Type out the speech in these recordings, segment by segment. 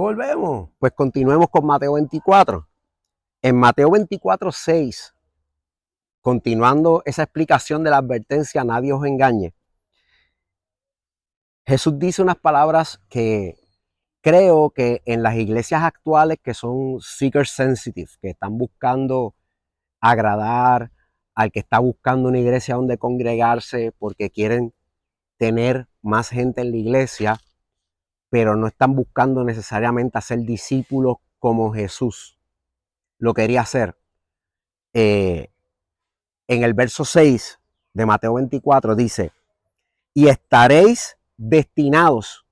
volvemos. Pues continuemos con Mateo 24. En Mateo 24:6, continuando esa explicación de la advertencia, nadie os engañe, Jesús dice unas palabras que creo que en las iglesias actuales que son seeker sensitive, que están buscando agradar al que está buscando una iglesia donde congregarse porque quieren tener más gente en la iglesia, pero no están buscando necesariamente hacer discípulos como Jesús lo quería hacer. En el verso 6 de Mateo 24 dice, y estaréis destinados.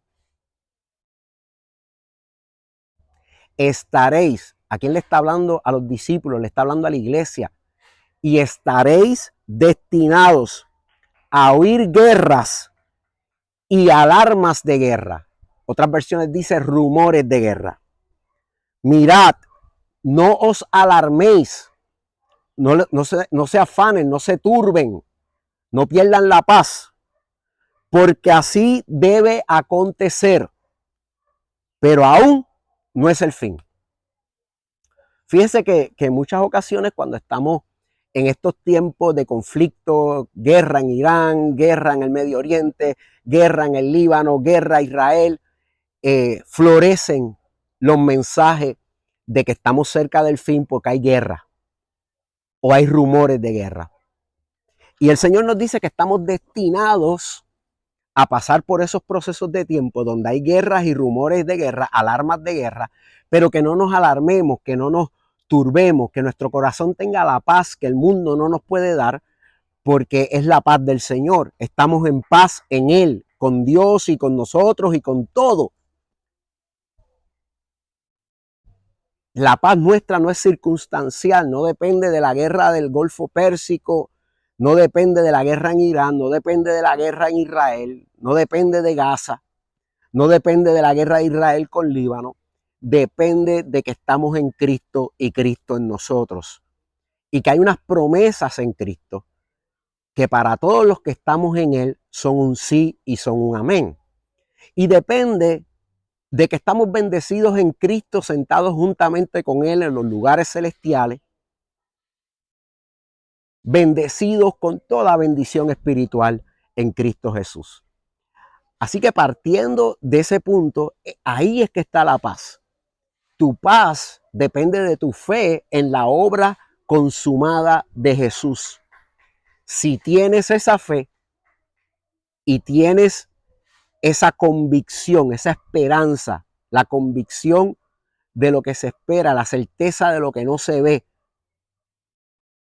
Estaréis. ¿A quién le está hablando? A los discípulos, le está hablando a la iglesia. Y estaréis destinados a oír guerras y alarmas de guerra. Otras versiones dicen rumores de guerra. Mirad, no os alarméis, no se afanen, no se turben, no pierdan la paz, porque así debe acontecer, pero aún no es el fin. Fíjense que en muchas ocasiones cuando estamos en estos tiempos de conflicto, guerra en Irán, guerra en el Medio Oriente, guerra en el Líbano, guerra en Israel, florecen los mensajes de que estamos cerca del fin porque hay guerra o hay rumores de guerra. Y el Señor nos dice que estamos destinados a pasar por esos procesos de tiempo donde hay guerras y rumores de guerra, alarmas de guerra, pero que no nos alarmemos, que no nos turbemos, que nuestro corazón tenga la paz que el mundo no nos puede dar, porque es la paz del Señor. Estamos en paz en Él, con Dios y con nosotros y con todo. La paz nuestra no es circunstancial, no depende de la guerra del Golfo Pérsico, no depende de la guerra en Irán, no depende de la guerra en Israel, no depende de Gaza, no depende de la guerra de Israel con Líbano, depende de que estamos en Cristo y Cristo en nosotros. Y que hay unas promesas en Cristo que para todos los que estamos en Él son un sí y son un amén. Y depende de que estamos bendecidos en Cristo, sentados juntamente con Él en los lugares celestiales, bendecidos con toda bendición espiritual en Cristo Jesús. Así que partiendo de ese punto, ahí es que está la paz. Tu paz depende de tu fe en la obra consumada de Jesús. Si tienes esa fe y tienes esa convicción, esa esperanza, la convicción de lo que se espera, la certeza de lo que no se ve,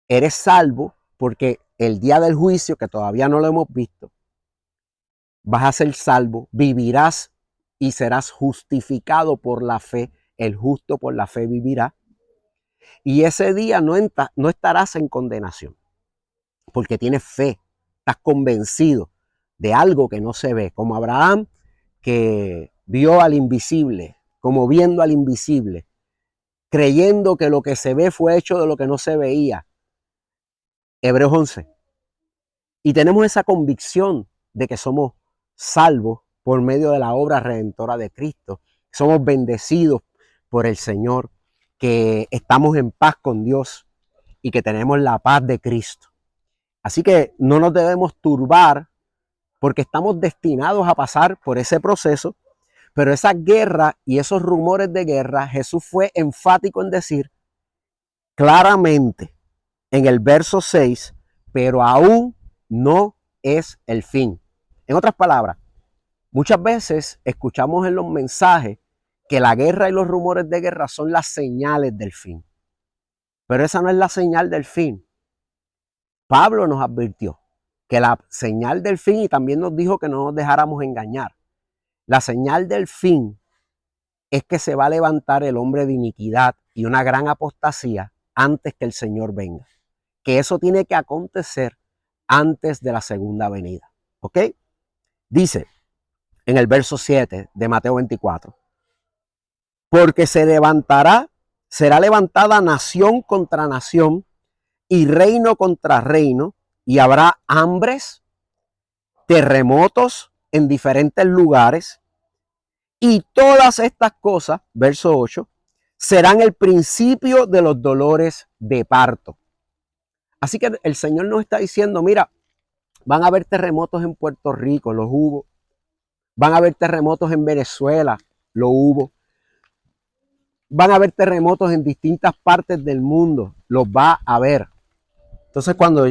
eres salvo porque el día del juicio, que todavía no lo hemos visto, vas a ser salvo, vivirás y serás justificado por la fe. El justo por la fe vivirá. Y ese día no estarás en condenación, porque tienes fe, estás convencido de algo que no se ve, como Abraham, que vio al invisible, como viendo al invisible, creyendo que lo que se ve fue hecho de lo que no se veía. Hebreos 11. Y tenemos esa convicción de que somos salvos por medio de la obra redentora de Cristo. Somos bendecidos por el Señor, que estamos en paz con Dios y que tenemos la paz de Cristo. Así que no nos debemos turbar porque estamos destinados a pasar por ese proceso, pero esa guerra y esos rumores de guerra, Jesús fue enfático en decir claramente en el verso 6, pero aún no es el fin. En otras palabras, muchas veces escuchamos en los mensajes que la guerra y los rumores de guerra son las señales del fin. Pero esa no es la señal del fin. Pablo nos advirtió que la señal del fin, y también nos dijo que no nos dejáramos engañar, la señal del fin es que se va a levantar el hombre de iniquidad y una gran apostasía antes que el Señor venga. Que eso tiene que acontecer antes de la segunda venida. ¿Ok? Dice en el verso 7 de Mateo 24, porque será levantada nación contra nación y reino contra reino, y habrá hambres, terremotos en diferentes lugares, Y todas estas cosas, verso 8, serán el principio de los dolores de parto. Así que el Señor nos está diciendo, mira, van a haber terremotos en Puerto Rico, los hubo. Van a haber terremotos en Venezuela, lo hubo. Van a haber terremotos en distintas partes del mundo, los va a haber. Entonces, cuando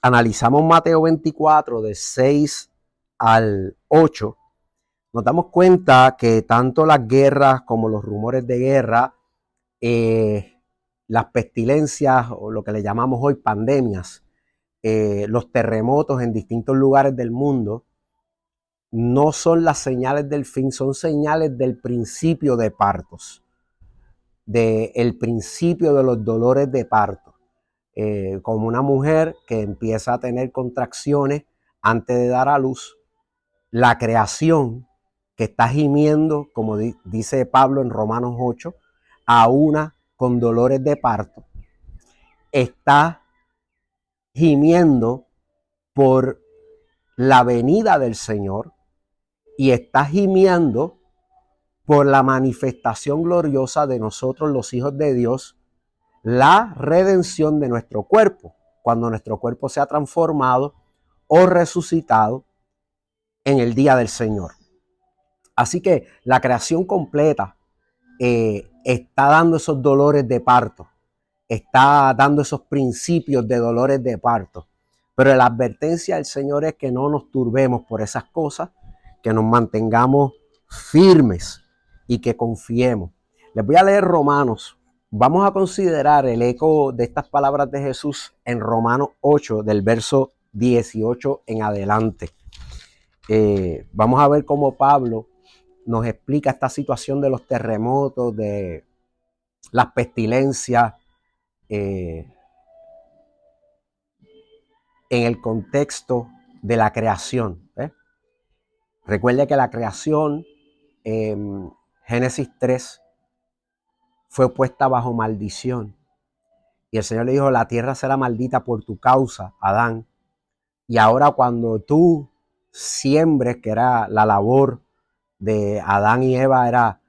analizamos Mateo 24, de 6 al 8, nos damos cuenta que tanto las guerras como los rumores de guerra, las pestilencias o lo que le llamamos hoy pandemias, los terremotos en distintos lugares del mundo, no son las señales del fin, son señales del principio de partos, del principio de los dolores de parto. Como una mujer que empieza a tener contracciones antes de dar a luz, la creación que está gimiendo, como dice Pablo en Romanos 8, a una con dolores de parto, está gimiendo por la venida del Señor y está gimiendo por la manifestación gloriosa de nosotros los hijos de Dios, la redención de nuestro cuerpo, cuando nuestro cuerpo sea transformado o resucitado en el día del Señor. Así que la creación completa está dando esos dolores de parto, está dando esos principios de dolores de parto. Pero la advertencia del Señor es que no nos turbemos por esas cosas, que nos mantengamos firmes y que confiemos. Les voy a leer Romanos. Vamos a considerar el eco de estas palabras de Jesús en Romanos 8, del verso 18 en adelante. Vamos a ver cómo Pablo nos explica esta situación de los terremotos, de las pestilencias, en el contexto de la creación. Recuerde que la creación, en Génesis 3, fue puesta bajo maldición. Y el Señor le dijo, la tierra será maldita por tu causa, Adán. Y ahora cuando tú siembres, que era la labor de Adán y Eva, era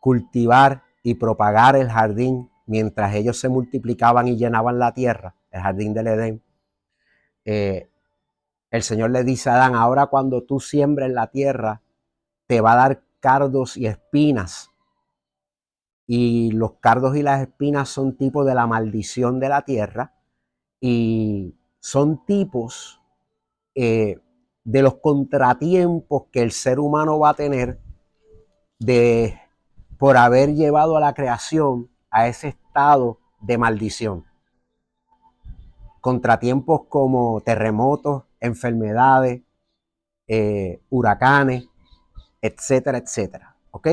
cultivar y propagar el jardín mientras ellos se multiplicaban y llenaban la tierra, el jardín del Edén. El Señor le dice a Adán, ahora cuando tú siembres la tierra, te va a dar cardos y espinas. Y los cardos y las espinas son tipos de la maldición de la tierra y son tipos de los contratiempos que el ser humano va a tener por haber llevado a la creación a ese estado de maldición. Contratiempos como terremotos, enfermedades, huracanes, etcétera, etcétera. ¿Ok?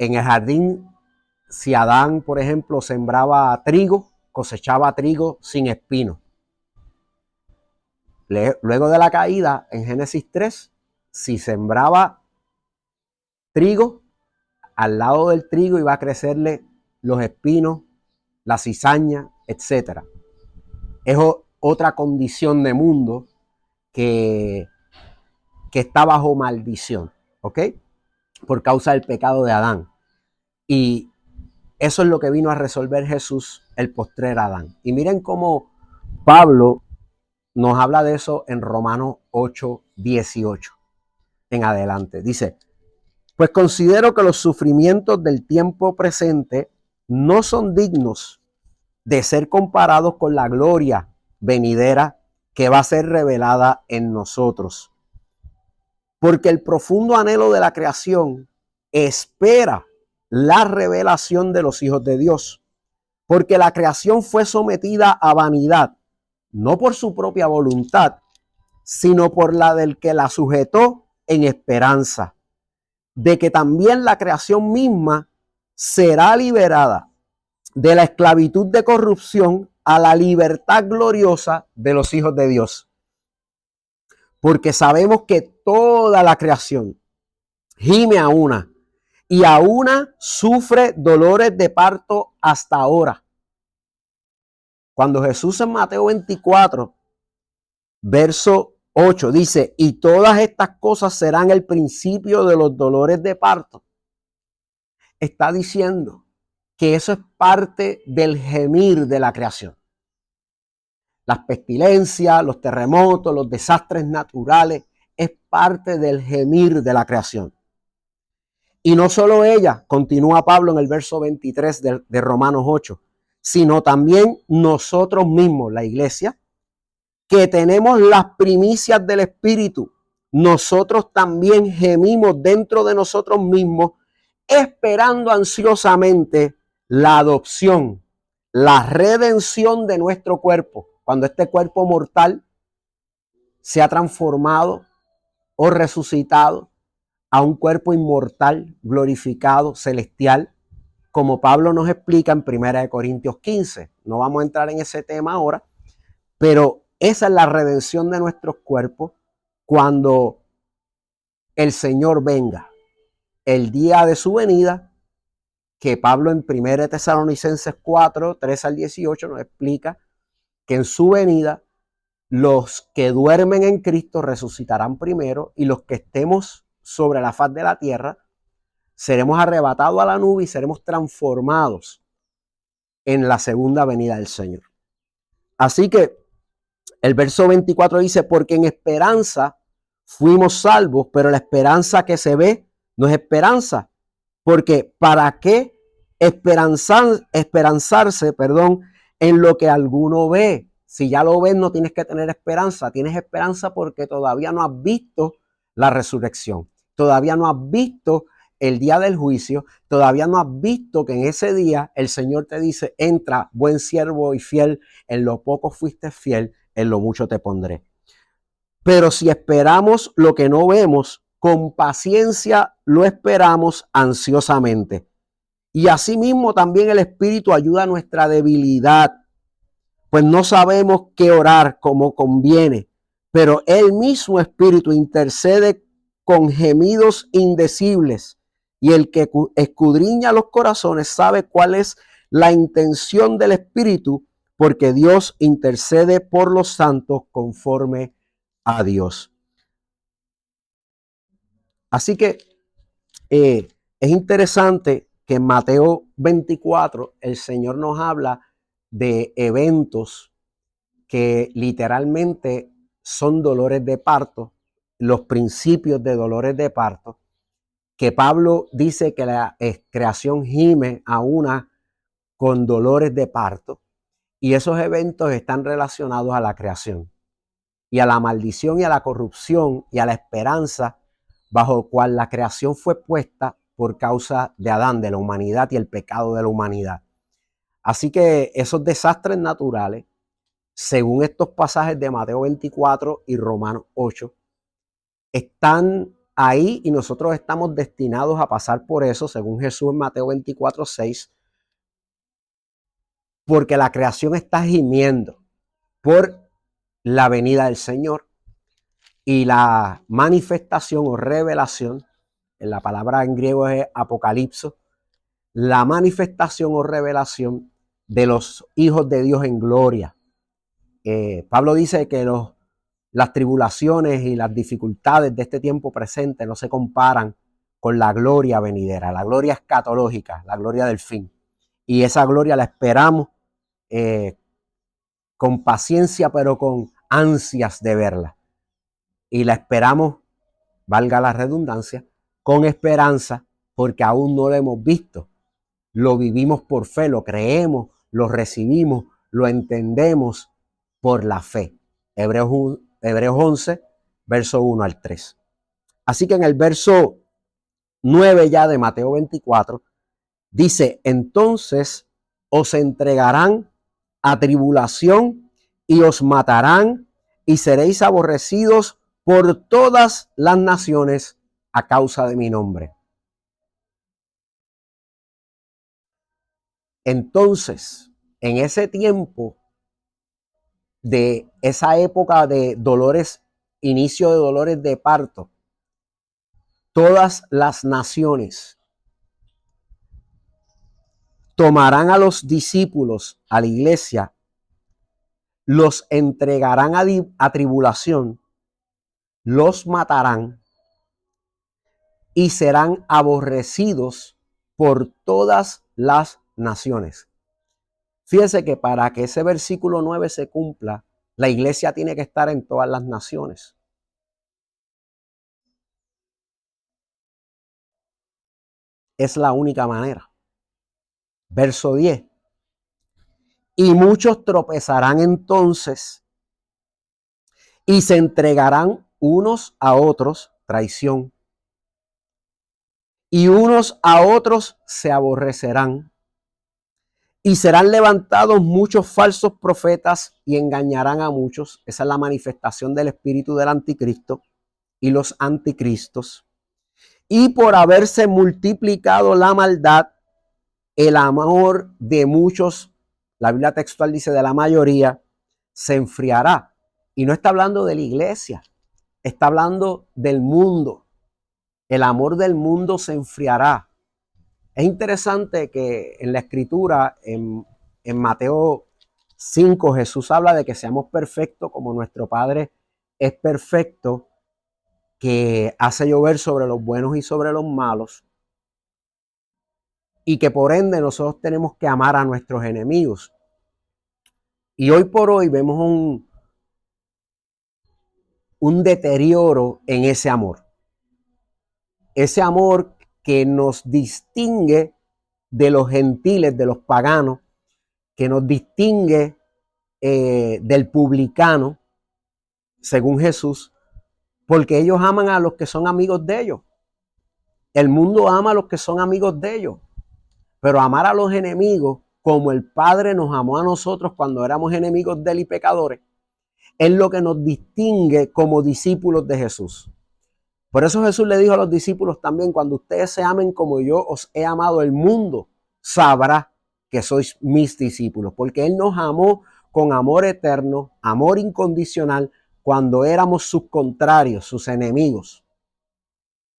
En el jardín, si Adán, por ejemplo, sembraba trigo, cosechaba trigo sin espino. Luego de la caída, en Génesis 3, si sembraba trigo, al lado del trigo iba a crecerle los espinos, la cizaña, etcétera. Es otra condición de mundo que está bajo maldición, ¿ok? Por causa del pecado de Adán. Y eso es lo que vino a resolver Jesús, el postrer Adán. Y miren cómo Pablo nos habla de eso en Romanos 8, 18 en adelante. Dice, pues considero que los sufrimientos del tiempo presente no son dignos de ser comparados con la gloria venidera que va a ser revelada en nosotros. Porque el profundo anhelo de la creación espera la revelación de los hijos de Dios. Porque la creación fue sometida a vanidad, no por su propia voluntad, sino por la del que la sujetó en esperanza, de que también la creación misma será liberada de la esclavitud de corrupción a la libertad gloriosa de los hijos de Dios. Porque sabemos que toda la creación gime a una y a una sufre dolores de parto hasta ahora. Cuando Jesús en Mateo 24, verso 8 dice, y todas estas cosas serán el principio de los dolores de parto. Está diciendo que eso es parte del gemir de la creación. Las pestilencias, los terremotos, los desastres naturales, es parte del gemir de la creación. Y no solo ella, continúa Pablo en el verso 23 de Romanos 8, sino también nosotros mismos, la iglesia, que tenemos las primicias del Espíritu. Nosotros también gemimos dentro de nosotros mismos, esperando ansiosamente la adopción, la redención de nuestro cuerpo. Cuando este cuerpo mortal se ha transformado o resucitado a un cuerpo inmortal, glorificado, celestial, como Pablo nos explica en 1 Corintios 15. No vamos a entrar en ese tema ahora, pero esa es la redención de nuestros cuerpos cuando el Señor venga. El día de su venida, que Pablo en 1 Tesalonicenses 4, 3 al 18 nos explica que en su venida los que duermen en Cristo resucitarán primero y los que estemos sobre la faz de la tierra seremos arrebatados a la nube y seremos transformados en la segunda venida del Señor. Así que el verso 24 dice, porque en esperanza fuimos salvos, pero la esperanza que se ve no es esperanza. Porque ¿para qué esperanzarse, en lo que alguno ve? Si ya lo ves, no tienes que tener esperanza. Tienes esperanza porque todavía no has visto la resurrección. Todavía no has visto el día del juicio. Todavía no has visto que en ese día el Señor te dice, entra, buen siervo y fiel, en lo poco fuiste fiel, en lo mucho te pondré. Pero si esperamos lo que no vemos, con paciencia lo esperamos ansiosamente. Y asimismo también el Espíritu ayuda a nuestra debilidad, pues no sabemos qué orar como conviene, pero el mismo Espíritu intercede con gemidos indecibles, y el que escudriña los corazones sabe cuál es la intención del Espíritu, porque Dios intercede por los santos conforme a Dios. Así que es interesante que en Mateo 24 el Señor nos habla de eventos que literalmente son dolores de parto, los principios de dolores de parto, que Pablo dice que la creación gime a una con dolores de parto, y esos eventos están relacionados a la creación y a la maldición y a la corrupción y a la esperanza bajo cual la creación fue puesta por causa de Adán, de la humanidad y el pecado de la humanidad. Así que esos desastres naturales, según estos pasajes de Mateo 24 y Romanos 8, están ahí y nosotros estamos destinados a pasar por eso, según Jesús en Mateo 24, 6, porque la creación está gimiendo por la venida del Señor y la manifestación o revelación, en la palabra en griego es apocalipso, la manifestación o revelación de los hijos de Dios en gloria. Pablo dice que las tribulaciones y las dificultades de este tiempo presente no se comparan con la gloria venidera, la gloria escatológica, la gloria del fin. Y esa gloria la esperamos con paciencia, pero con ansias de verla. Y la esperamos, valga la redundancia, con esperanza, porque aún no lo hemos visto. Lo vivimos por fe, lo creemos, lo recibimos, lo entendemos por la fe. Hebreos 11, verso 1 al 3. Así que en el verso 9 ya de Mateo 24, dice, entonces os entregarán a tribulación y os matarán y seréis aborrecidos por todas las naciones a causa de mi nombre. Entonces, en ese tiempo de esa época de dolores, inicio de dolores de parto, todas las naciones tomarán a los discípulos, a la iglesia, los entregarán a tribulación los matarán y serán aborrecidos por todas las naciones. Fíjense que para que ese versículo 9 se cumpla, la iglesia tiene que estar en todas las naciones. Es la única manera. Verso 10. Y muchos tropezarán entonces y se entregarán unos a otros, traición, y unos a otros se aborrecerán. Y serán levantados muchos falsos profetas y engañarán a muchos. Esa es la manifestación del espíritu del anticristo y los anticristos. Y por haberse multiplicado la maldad, el amor de muchos, la Biblia textual dice de la mayoría, se enfriará. Y no está hablando de la iglesia, está hablando del mundo. El amor del mundo se enfriará. Es interesante que en la escritura, en Mateo 5, Jesús habla de que seamos perfectos como nuestro Padre es perfecto, que hace llover sobre los buenos y sobre los malos, y que por ende nosotros tenemos que amar a nuestros enemigos. Y hoy por hoy vemos un deterioro en ese amor. Ese amor que nos distingue de los gentiles, de los paganos, que nos distingue del publicano, según Jesús, porque ellos aman a los que son amigos de ellos. El mundo ama a los que son amigos de ellos, pero amar a los enemigos, como el Padre nos amó a nosotros cuando éramos enemigos de él y pecadores, es lo que nos distingue como discípulos de Jesús. Por eso Jesús le dijo a los discípulos también: cuando ustedes se amen como yo os he amado, el mundo sabrá que sois mis discípulos, porque él nos amó con amor eterno, amor incondicional, cuando éramos sus contrarios, sus enemigos,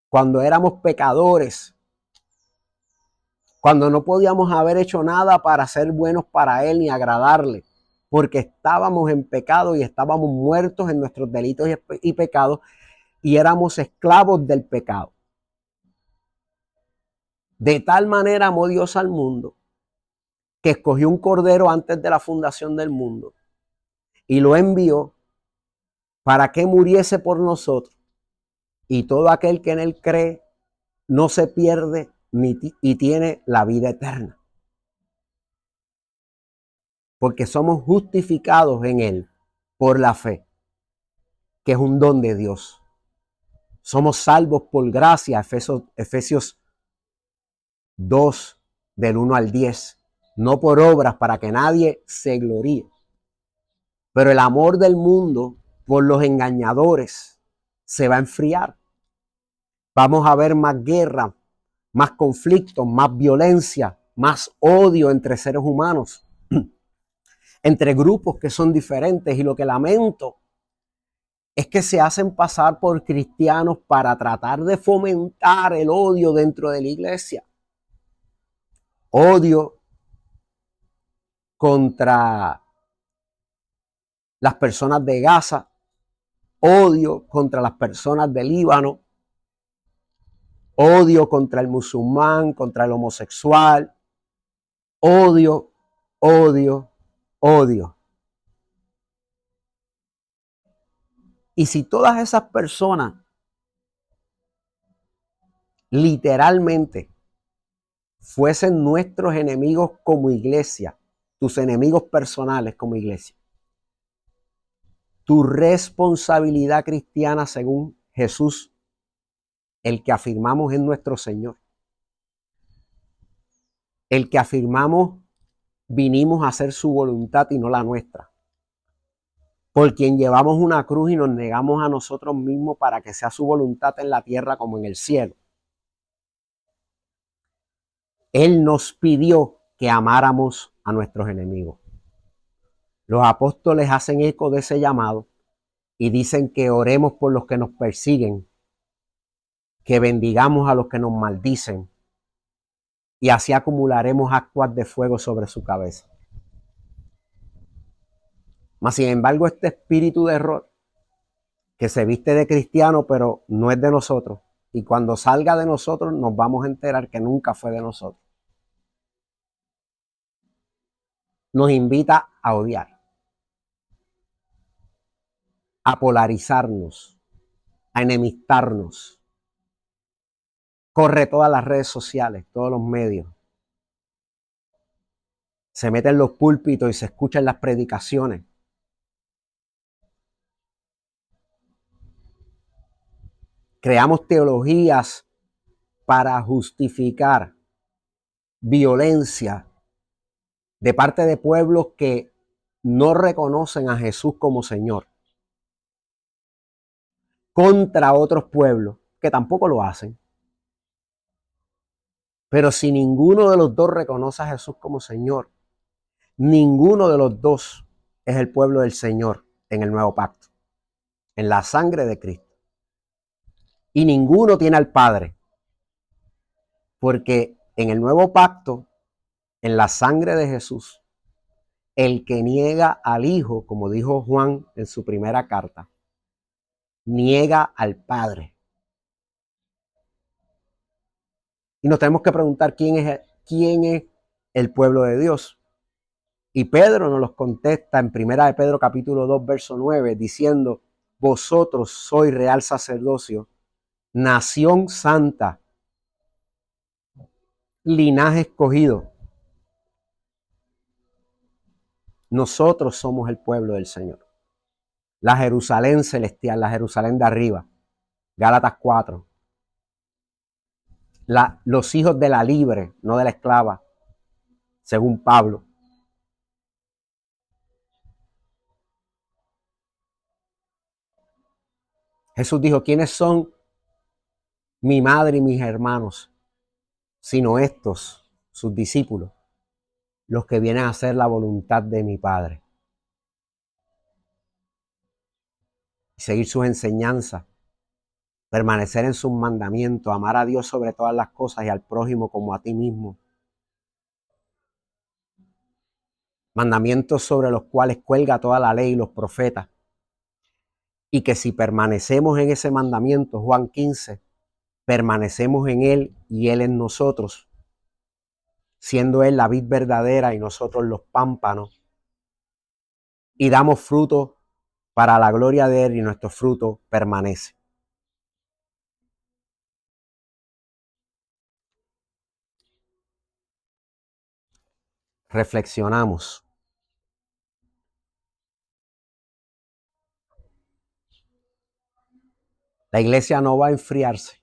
cuando éramos pecadores, cuando no podíamos haber hecho nada para ser buenos para él ni agradarle, porque estábamos en pecado y estábamos muertos en nuestros delitos y pecados, y éramos esclavos del pecado. De tal manera amó Dios al mundo, que escogió un cordero antes de la fundación del mundo y lo envió para que muriese por nosotros, y todo aquel que en él cree no se pierde y tiene la vida eterna, porque somos justificados en él por la fe, que es un don de Dios. Somos salvos por gracia, Efesios 2, del 1 al 10, no por obras, para que nadie se gloríe. Pero el amor del mundo por los engañadores se va a enfriar. Vamos a ver más guerra, más conflictos, más violencia, más odio entre seres humanos, entre grupos que son diferentes. Y lo que lamento es que se hacen pasar por cristianos para tratar de fomentar el odio dentro de la iglesia. Odio contra las personas de Gaza, odio contra las personas del Líbano, odio contra el musulmán, contra el homosexual, odio, odio, odio. Y si todas esas personas literalmente fuesen nuestros enemigos como iglesia, tus enemigos personales como iglesia, tu responsabilidad cristiana según Jesús, el que afirmamos en nuestro Señor, el que afirmamos vinimos a hacer su voluntad y no la nuestra, por quien llevamos una cruz y nos negamos a nosotros mismos para que sea su voluntad en la tierra como en el cielo. Él nos pidió que amáramos a nuestros enemigos. Los apóstoles hacen eco de ese llamado y dicen que oremos por los que nos persiguen, que bendigamos a los que nos maldicen, y así acumularemos ascuas de fuego sobre su cabeza. Mas sin embargo, este espíritu de error que se viste de cristiano, pero no es de nosotros. Y cuando salga de nosotros nos vamos a enterar que nunca fue de nosotros. Nos invita a odiar, a polarizarnos, a enemistarnos. Corre todas las redes sociales, todos los medios. Se mete en los púlpitos y se escuchan las predicaciones. Creamos teologías para justificar violencia de parte de pueblos que no reconocen a Jesús como Señor, contra otros pueblos que tampoco lo hacen. Pero si ninguno de los dos reconoce a Jesús como Señor, ninguno de los dos es el pueblo del Señor en el nuevo pacto, en la sangre de Cristo. Y ninguno tiene al Padre, porque en el nuevo pacto, en la sangre de Jesús, el que niega al Hijo, como dijo Juan en su primera carta, niega al Padre. Y nos tenemos que preguntar quién es el pueblo de Dios. Y Pedro nos los contesta en 1 de Pedro capítulo 2, verso 9, diciendo, vosotros sois real sacerdocio, nación santa, linaje escogido. Nosotros somos el pueblo del Señor. La Jerusalén celestial, la Jerusalén de arriba. Gálatas 4. Los hijos de la libre, no de la esclava, según Pablo. Jesús dijo, ¿quiénes son mi madre y mis hermanos? Sino estos, sus discípulos, los que vienen a hacer la voluntad de mi Padre. Y seguir sus enseñanzas, permanecer en sus mandamientos, amar a Dios sobre todas las cosas y al prójimo como a ti mismo. Mandamientos sobre los cuales cuelga toda la ley y los profetas. Y que si permanecemos en ese mandamiento, Juan 15, permanecemos en Él y Él en nosotros, siendo Él la vid verdadera y nosotros los pámpanos, y damos fruto para la gloria de Él y nuestro fruto permanece. Reflexionamos. La iglesia no va a enfriarse.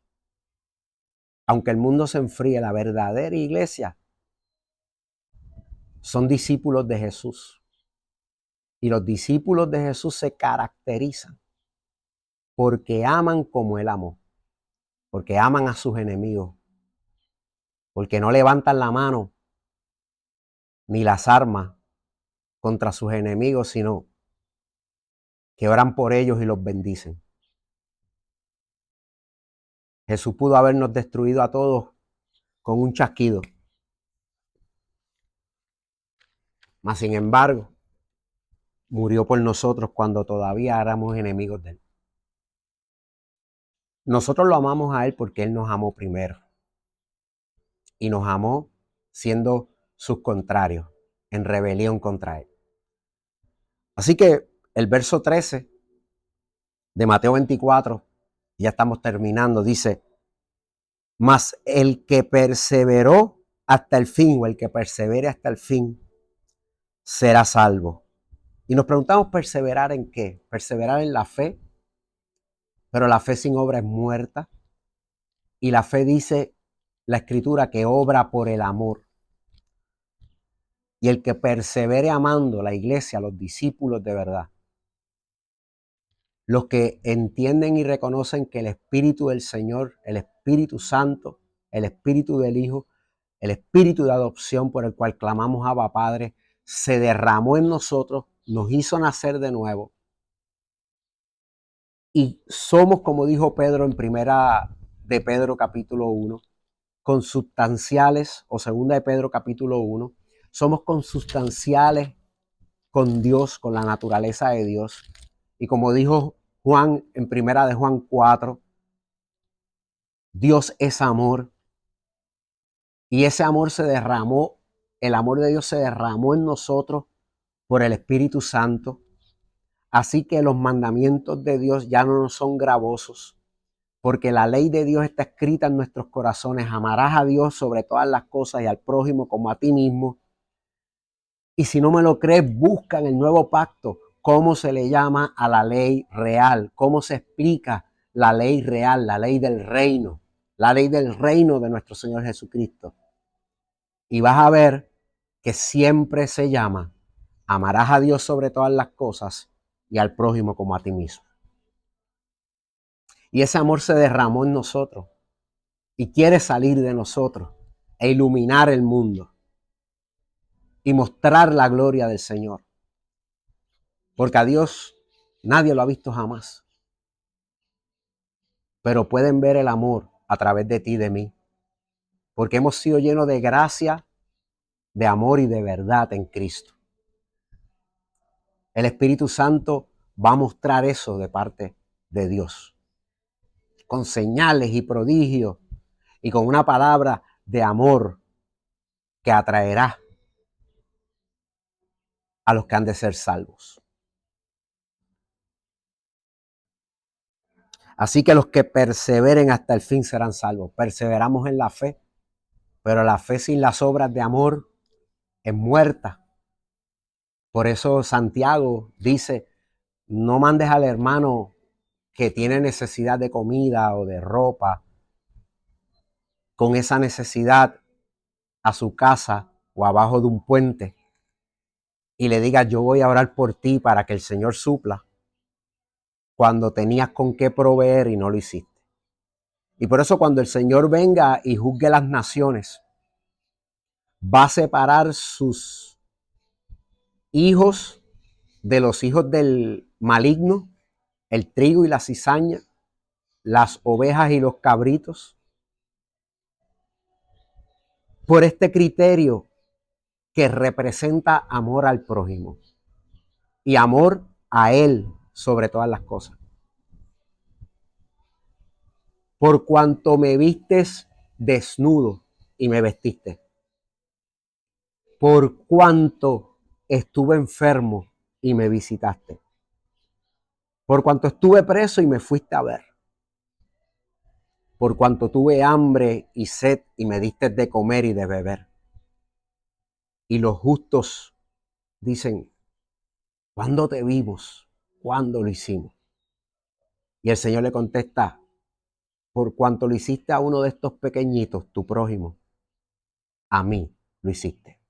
Aunque el mundo se enfríe, la verdadera iglesia son discípulos de Jesús. Y los discípulos de Jesús se caracterizan porque aman como Él amó, porque aman a sus enemigos, porque no levantan la mano ni las armas contra sus enemigos, sino que oran por ellos y los bendicen. Jesús pudo habernos destruido a todos con un chasquido. Mas, sin embargo, murió por nosotros cuando todavía éramos enemigos de Él. Nosotros lo amamos a Él porque Él nos amó primero. Y nos amó siendo sus contrarios, en rebelión contra Él. Así que el verso 13 de Mateo 24, ya estamos terminando, dice, mas el que perseveró hasta el fin, o el que persevere hasta el fin, será salvo. Y nos preguntamos, ¿perseverar en qué? Perseverar en la fe, pero la fe sin obra es muerta. Y la fe dice la Escritura que obra por el amor. Y el que persevere amando la iglesia, los discípulos de verdad, los que entienden y reconocen que el Espíritu del Señor, el Espíritu Santo, el Espíritu del Hijo, el Espíritu de adopción por el cual clamamos Abba Padre, se derramó en nosotros, nos hizo nacer de nuevo. Y somos, como dijo Pedro en 1 de Pedro capítulo 1, consubstanciales, o 2 de Pedro capítulo 1, somos consubstanciales con Dios, con la naturaleza de Dios. Y como dijo Juan, en primera de Juan 4, Dios es amor y ese amor se derramó, el amor de Dios se derramó en nosotros por el Espíritu Santo. Así que los mandamientos de Dios ya no nos son gravosos, porque la ley de Dios está escrita en nuestros corazones. Amarás a Dios sobre todas las cosas y al prójimo como a ti mismo. Y si no me lo crees, busca en el nuevo pacto cómo se le llama a la ley real, cómo se explica la ley real, la ley del reino de nuestro Señor Jesucristo. Y vas a ver que siempre se llama: amarás a Dios sobre todas las cosas y al prójimo como a ti mismo. Y ese amor se derramó en nosotros y quiere salir de nosotros e iluminar el mundo y mostrar la gloria del Señor. Porque a Dios nadie lo ha visto jamás. Pero pueden ver el amor a través de ti y de mí. Porque hemos sido llenos de gracia, de amor y de verdad en Cristo. El Espíritu Santo va a mostrar eso de parte de Dios. Con señales y prodigios y con una palabra de amor que atraerá a los que han de ser salvos. Así que los que perseveren hasta el fin serán salvos. Perseveramos en la fe, pero la fe sin las obras de amor es muerta. Por eso Santiago dice: no mandes al hermano que tiene necesidad de comida o de ropa, con esa necesidad a su casa o abajo de un puente y le digas: yo voy a orar por ti para que el Señor supla, cuando tenías con qué proveer y no lo hiciste. Y por eso cuando el Señor venga y juzgue las naciones, va a separar sus hijos de los hijos del maligno, el trigo y la cizaña, las ovejas y los cabritos, por este criterio que representa amor al prójimo y amor a Él sobre todas las cosas. Por cuanto me vistes desnudo y me vestiste, por cuanto estuve enfermo y me visitaste, por cuanto estuve preso y me fuiste a ver, por cuanto tuve hambre y sed y me diste de comer y de beber. Y los justos dicen: ¿cuándo te vimos? ¿Cuándo lo hicimos? Y el Señor le contesta: por cuanto lo hiciste a uno de estos pequeñitos, tu prójimo, a mí lo hiciste.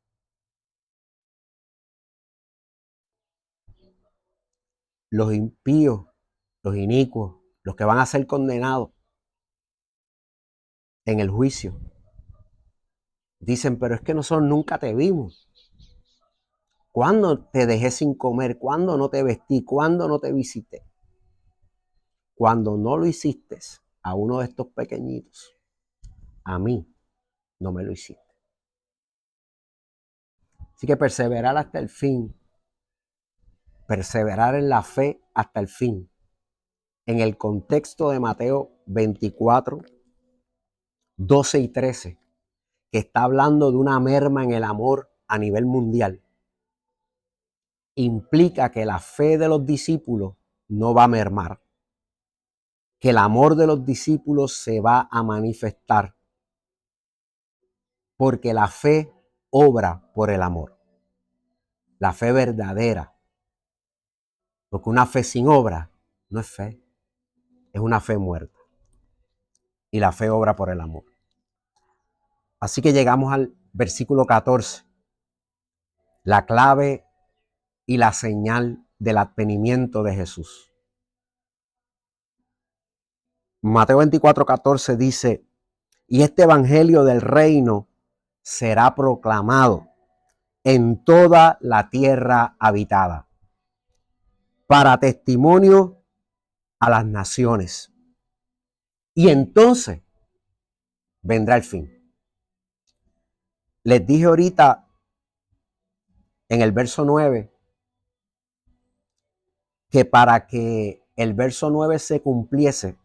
Los impíos, los inicuos, los que van a ser condenados en el juicio, dicen: pero es que nosotros nunca te vimos. ¿Cuándo te dejé sin comer? ¿Cuándo no te vestí? ¿Cuándo no te visité? Cuando no lo hiciste a uno de estos pequeñitos, a mí no me lo hiciste. Así que perseverar hasta el fin, perseverar en la fe hasta el fin, en el contexto de Mateo 24, 12 y 13, que está hablando de una merma en el amor a nivel mundial, implica que la fe de los discípulos no va a mermar, que el amor de los discípulos se va a manifestar, porque la fe obra por el amor, la fe verdadera, porque una fe sin obra no es fe, es una fe muerta, y la fe obra por el amor. Así que llegamos al versículo 14, la clave y la señal del advenimiento de Jesús. Mateo 24:14 dice: y este evangelio del reino será proclamado en toda la tierra habitada, para testimonio a las naciones. Y entonces vendrá el fin. Les dije ahorita en el verso 9 que para que el verso 9 se cumpliese,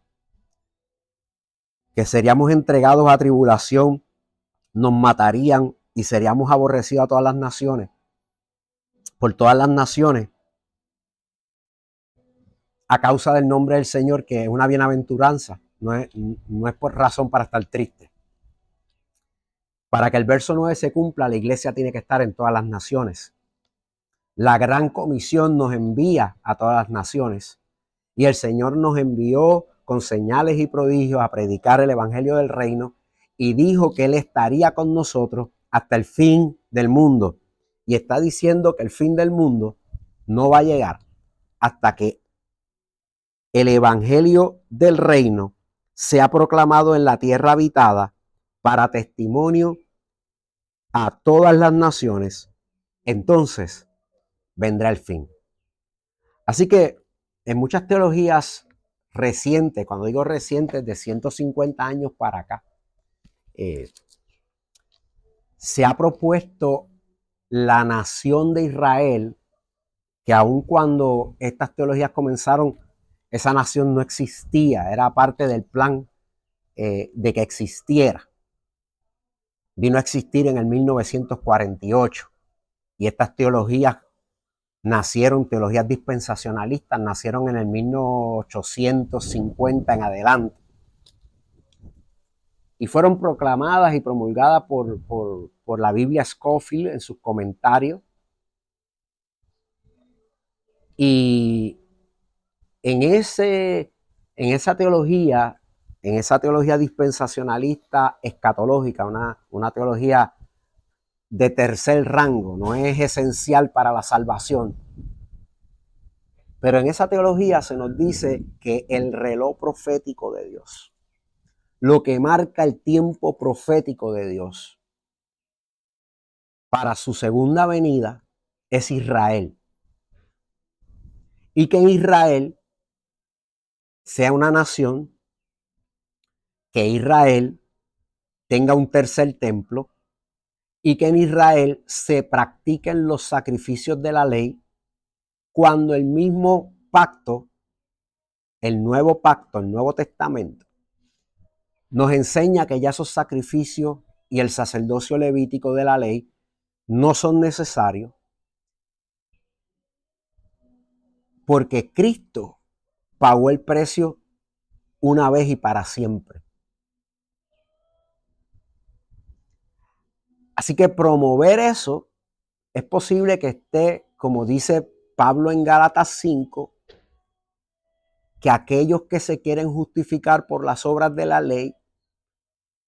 que seríamos entregados a tribulación, nos matarían y seríamos aborrecidos a todas las naciones, por todas las naciones, a causa del nombre del Señor, que es una bienaventuranza, no es por razón para estar triste. Para que el verso 9 se cumpla, la iglesia tiene que estar en todas las naciones. La gran comisión nos envía a todas las naciones y el Señor nos envió con señales y prodigios a predicar el evangelio del reino y dijo que Él estaría con nosotros hasta el fin del mundo. Y está diciendo que el fin del mundo no va a llegar hasta que el evangelio del reino sea proclamado en la tierra habitada para testimonio a todas las naciones. Entonces vendrá el fin. Así que en muchas teologías recientes, cuando digo recientes, de 150 años para acá, se ha propuesto la nación de Israel, que aun cuando estas teologías comenzaron, esa nación no existía, era parte del plan de que existiera. Vino a existir en el 1948 y estas teologías nacieron, teologías dispensacionalistas, nacieron en el 1850 en adelante. Y fueron proclamadas y promulgadas por la Biblia Scofield en sus comentarios. Y en esa teología dispensacionalista escatológica, una teología de tercer rango, no es esencial para la salvación. Pero en esa teología se nos dice que el reloj profético de Dios, lo que marca el tiempo profético de Dios para su segunda venida, es Israel. Y que en Israel sea una nación, que Israel tenga un tercer templo y que en Israel se practiquen los sacrificios de la ley cuando el mismo pacto, el nuevo pacto, el Nuevo Testamento, nos enseña que ya esos sacrificios y el sacerdocio levítico de la ley no son necesarios porque Cristo pagó el precio una vez y para siempre. Así que promover eso es posible que esté, como dice Pablo en Gálatas 5, que aquellos que se quieren justificar por las obras de la ley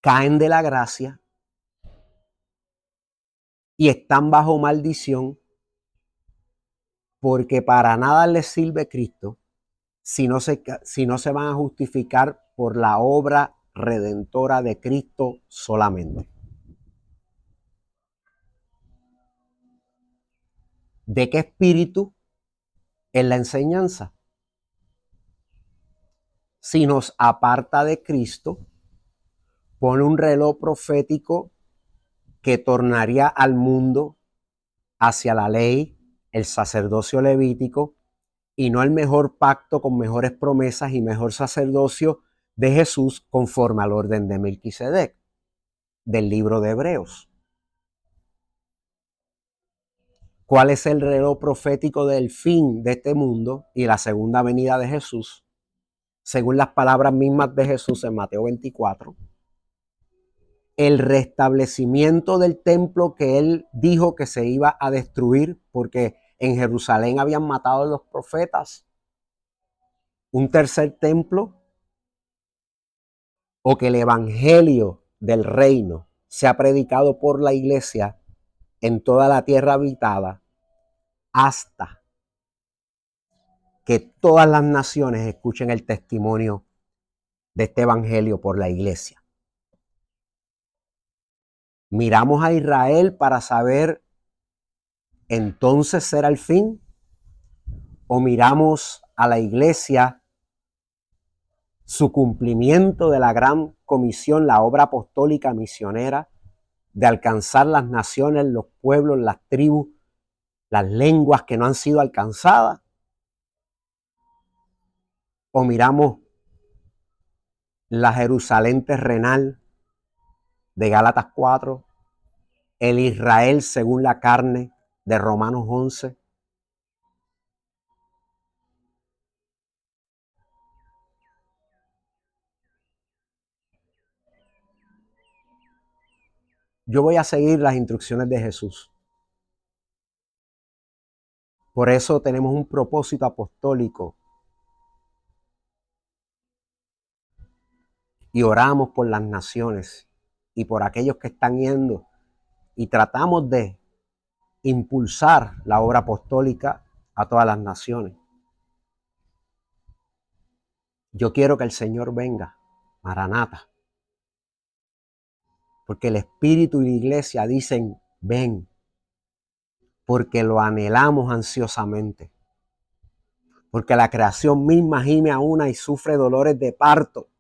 caen de la gracia y están bajo maldición, porque para nada les sirve Cristo si no se van a justificar por la obra redentora de Cristo solamente. ¿De qué espíritu es la enseñanza? Si nos aparta de Cristo, pone un reloj profético que tornaría al mundo hacia la ley, el sacerdocio levítico, y no el mejor pacto con mejores promesas y mejor sacerdocio de Jesús conforme al orden de Melquisedec, del libro de Hebreos. ¿Cuál es el reloj profético del fin de este mundo y la segunda venida de Jesús? Según las palabras mismas de Jesús en Mateo 24, el restablecimiento del templo que él dijo que se iba a destruir porque en Jerusalén habían matado a los profetas. Un tercer templo, o que el evangelio del reino sea predicado por la iglesia en toda la tierra habitada hasta que todas las naciones escuchen el testimonio de este evangelio por la iglesia. Miramos a Israel para saber entonces será el fin, o miramos a la iglesia, su cumplimiento de la gran comisión, la obra apostólica misionera de alcanzar las naciones, los pueblos, las tribus, las lenguas que no han sido alcanzadas. o miramos la Jerusalén terrenal de Gálatas 4, el Israel según la carne de Romanos 11. Yo voy a seguir las instrucciones de Jesús. Por eso tenemos un propósito apostólico y oramos por las naciones y por aquellos que están yendo y tratamos de impulsar la obra apostólica a todas las naciones. Yo quiero que el Señor venga, Maranata, porque el Espíritu y la Iglesia dicen, ven, porque lo anhelamos ansiosamente, porque la creación misma gime a una y sufre dolores de parto,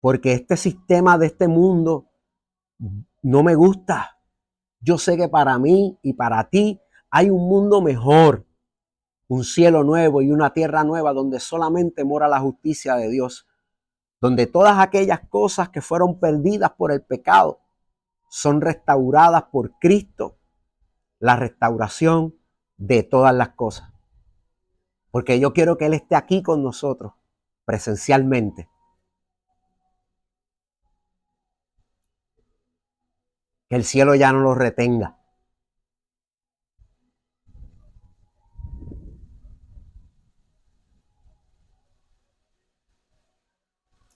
porque este sistema de este mundo no me gusta. Yo sé que para mí y para ti hay un mundo mejor, un cielo nuevo y una tierra nueva donde solamente mora la justicia de Dios, donde todas aquellas cosas que fueron perdidas por el pecado son restauradas por Cristo, la restauración de todas las cosas. Porque yo quiero que Él esté aquí con nosotros, presencialmente. Que el cielo ya no lo retenga.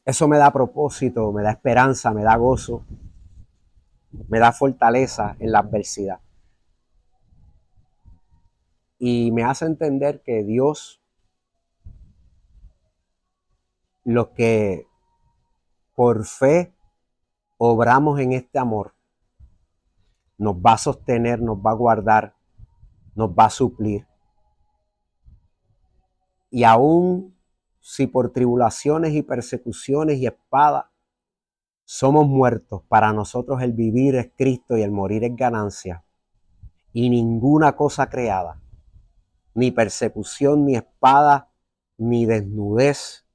Eso me da propósito, me da esperanza, me da gozo, me da fortaleza en la adversidad. Y me hace entender que Dios, lo que por fe obramos en este amor, nos va a sostener, nos va a guardar, nos va a suplir. Y aún si por tribulaciones y persecuciones y espada somos muertos, para nosotros el vivir es Cristo y el morir es ganancia. Y ninguna cosa creada, ni persecución, ni espada, ni desnudez,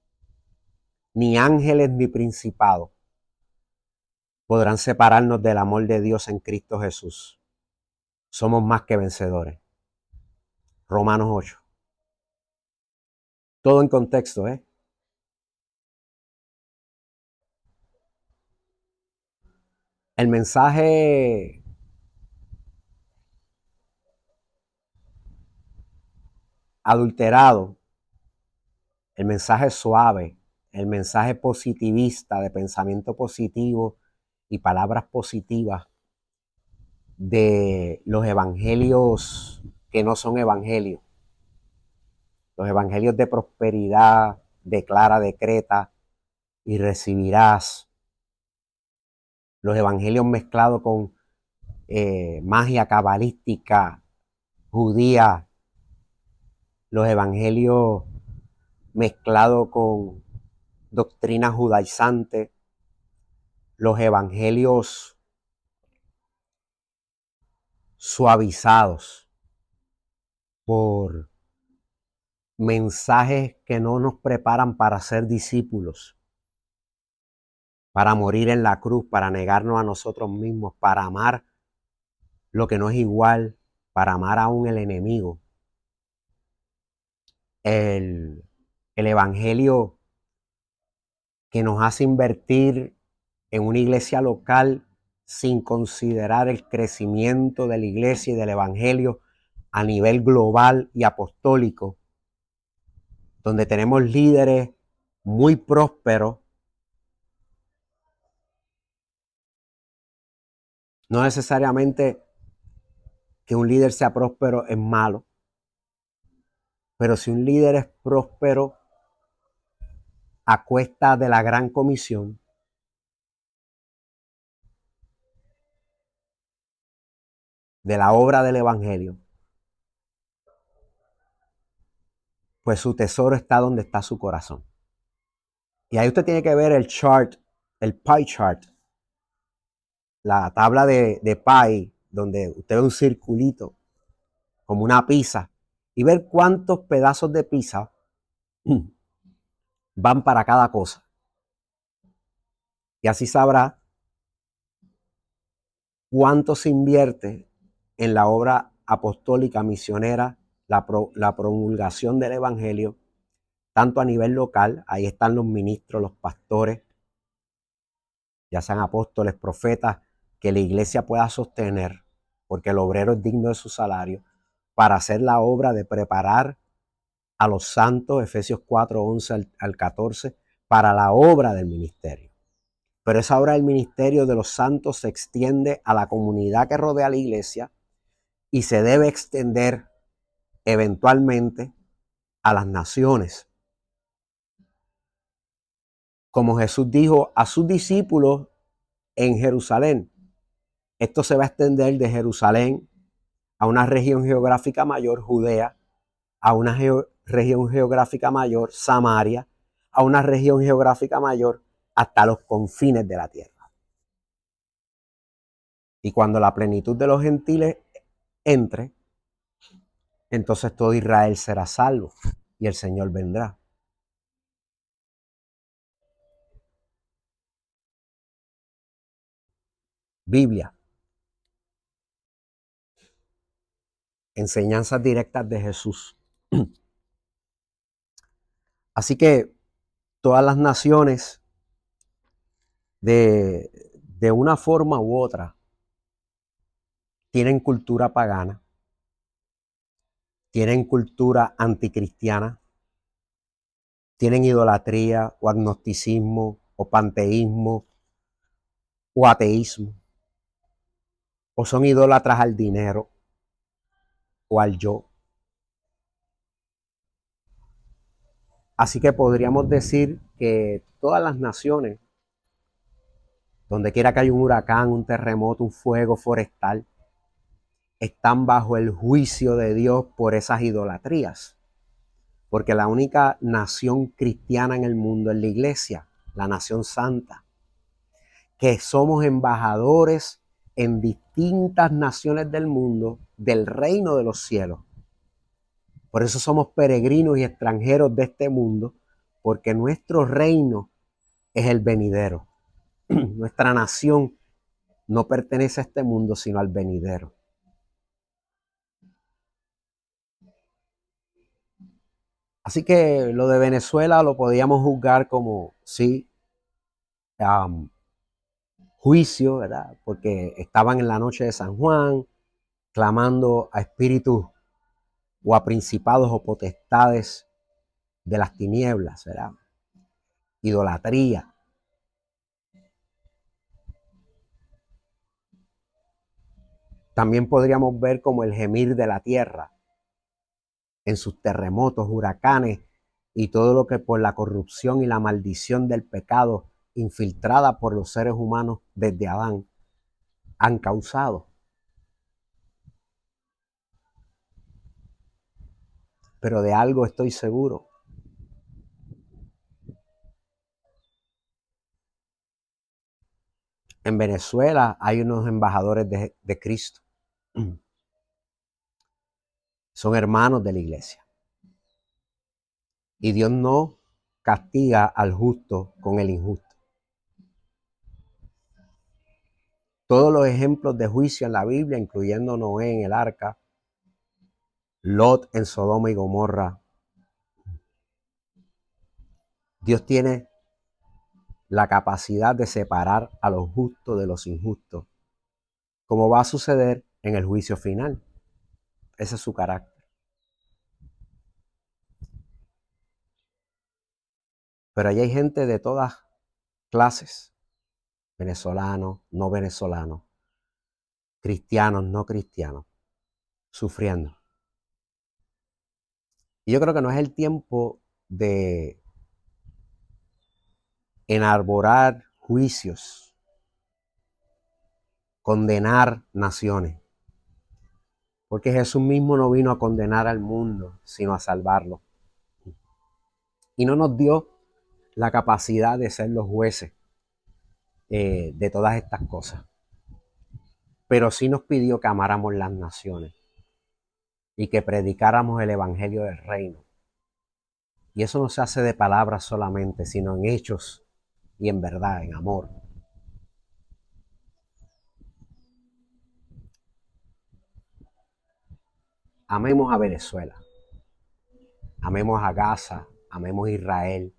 ni ángeles, ni principados, podrán separarnos del amor de Dios en Cristo Jesús. Somos más que vencedores. Romanos 8. Todo en contexto, ¿eh? El mensaje adulterado, el mensaje suave, el mensaje positivista de pensamiento positivo y palabras positivas de los evangelios que no son evangelios. Los evangelios de prosperidad, declara, decreta y recibirás. Los evangelios mezclados con magia cabalística, judía. Los evangelios mezclados con doctrina judaizante. Los evangelios suavizados por mensajes que no nos preparan para ser discípulos, para morir en la cruz, para negarnos a nosotros mismos, para amar lo que no es igual, para amar aún el enemigo. El evangelio que nos hace invertir en una iglesia local sin considerar el crecimiento de la iglesia y del evangelio a nivel global y apostólico, donde tenemos líderes muy prósperos. No necesariamente que un líder sea próspero es malo, pero si un líder es próspero a cuesta de la gran comisión, de la obra del evangelio, pues su tesoro está donde está su corazón. Y ahí usted tiene que ver el chart, el pie chart, la tabla de pie, donde usted ve un circulito, como una pizza, y ver cuántos pedazos de pizza van para cada cosa. Y así sabrá cuánto se invierte en la obra apostólica misionera, la promulgación del evangelio, tanto a nivel local, ahí están los ministros, los pastores, ya sean apóstoles, profetas, que la iglesia pueda sostener, porque el obrero es digno de su salario, para hacer la obra de preparar a los santos, Efesios 4, 11 al 14, para la obra del ministerio. Pero esa obra del ministerio de los santos se extiende a la comunidad que rodea la iglesia y se debe extender eventualmente a las naciones. Como Jesús dijo a sus discípulos en Jerusalén, esto se va a extender de Jerusalén a una región geográfica mayor, Judea, a una región geográfica mayor, Samaria, a una región geográfica mayor, hasta los confines de la tierra. Y cuando la plenitud de los gentiles entre, entonces todo Israel será salvo y el Señor vendrá. Biblia, enseñanzas directas de Jesús. Así que todas las naciones, de una forma u otra, tienen cultura pagana, tienen cultura anticristiana, tienen idolatría o agnosticismo o panteísmo o ateísmo, o son idólatras al dinero o al yo. Así que podríamos decir que todas las naciones, donde quiera que haya un huracán, un terremoto, un fuego forestal, están bajo el juicio de Dios por esas idolatrías. Porque la única nación cristiana en el mundo es la iglesia, la nación santa, que somos embajadores en distintas naciones del mundo del reino de los cielos. Por eso somos peregrinos y extranjeros de este mundo, porque nuestro reino es el venidero. Nuestra nación no pertenece a este mundo, sino al venidero. Así que lo de Venezuela lo podíamos juzgar como, sí, juicio, ¿verdad? Porque estaban en la noche de San Juan, clamando a espíritus o a principados o potestades de las tinieblas, ¿verdad? Idolatría. También podríamos ver como el gemir de la tierra en sus terremotos, huracanes y todo lo que por la corrupción y la maldición del pecado infiltrada por los seres humanos desde Adán han causado. Pero de algo estoy seguro. En Venezuela hay unos embajadores de Cristo. Son hermanos de la iglesia. Y Dios no castiga al justo con el injusto. Todos los ejemplos de juicio en la Biblia, incluyendo Noé en el arca, Lot en Sodoma y Gomorra, Dios tiene la capacidad de separar a los justos de los injustos, como va a suceder en el juicio final. Ese es su carácter. Pero allí hay gente de todas clases, venezolanos, no venezolanos, cristianos, no cristianos, sufriendo. Y yo creo que no es el tiempo de enarborar juicios, condenar naciones. Porque Jesús mismo no vino a condenar al mundo, sino a salvarlo. Y no nos dio la capacidad de ser los jueces de todas estas cosas. Pero sí nos pidió que amáramos las naciones y que predicáramos el evangelio del reino Y eso no se hace de palabras solamente, sino en hechos y en verdad, en amor. Amemos a Venezuela, amemos a Gaza, amemos a Israel,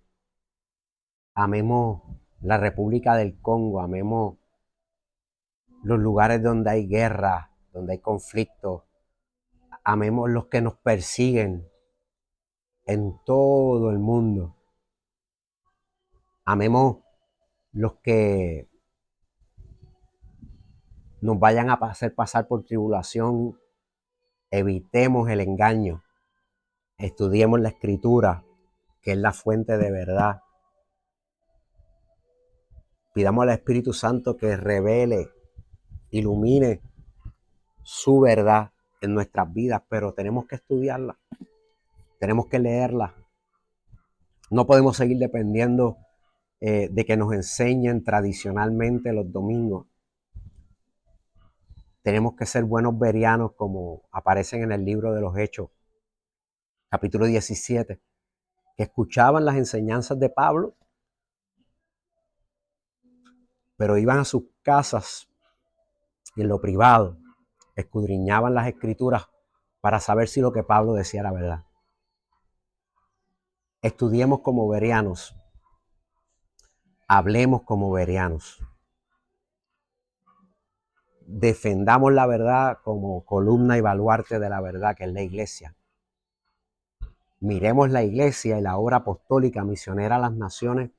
amemos la República del Congo, amemos los lugares donde hay guerra, donde hay conflicto, amemos los que nos persiguen en todo el mundo, amemos los que nos vayan a hacer pasar por tribulación, evitemos el engaño, estudiemos la escritura, que es la fuente de verdad. Pidamos al Espíritu Santo que revele, ilumine su verdad en nuestras vidas, pero tenemos que estudiarla, tenemos que leerla. No podemos seguir dependiendo de que nos enseñen tradicionalmente los domingos. Tenemos que ser buenos bereanos como aparecen en el libro de los Hechos, capítulo 17, que escuchaban las enseñanzas de Pablo, pero iban a sus casas y en lo privado escudriñaban las escrituras para saber si lo que Pablo decía era verdad. Estudiemos como bereanos, hablemos como bereanos, defendamos la verdad como columna y baluarte de la verdad que es la iglesia. Miremos la iglesia y la obra apostólica misionera a las naciones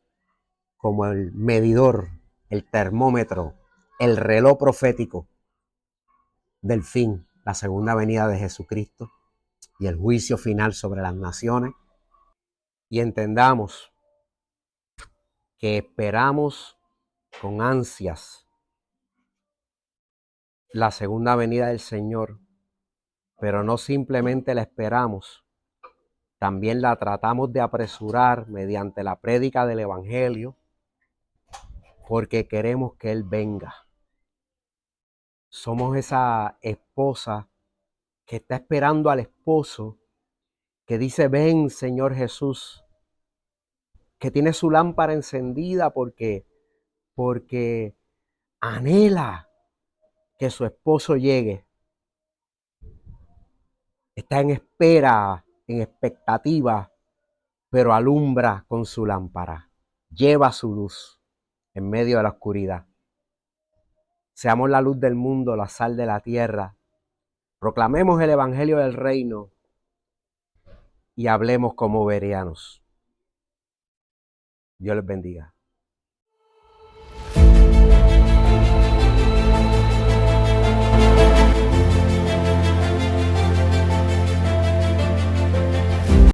como el medidor, el termómetro, el reloj profético del fin, la segunda venida de Jesucristo y el juicio final sobre las naciones. Y entendamos que esperamos con ansias la segunda venida del Señor, pero no simplemente la esperamos, también la tratamos de apresurar mediante la prédica del Evangelio, porque queremos que Él venga. Somos esa esposa que está esperando al esposo, que dice, ven Señor Jesús, que tiene su lámpara encendida porque anhela que su esposo llegue. Está en espera, en expectativa, pero alumbra con su lámpara. Lleva su luz en medio de la oscuridad. Seamos la luz del mundo, la sal de la tierra. Proclamemos el evangelio del reino y hablemos como bereanos. Dios les bendiga.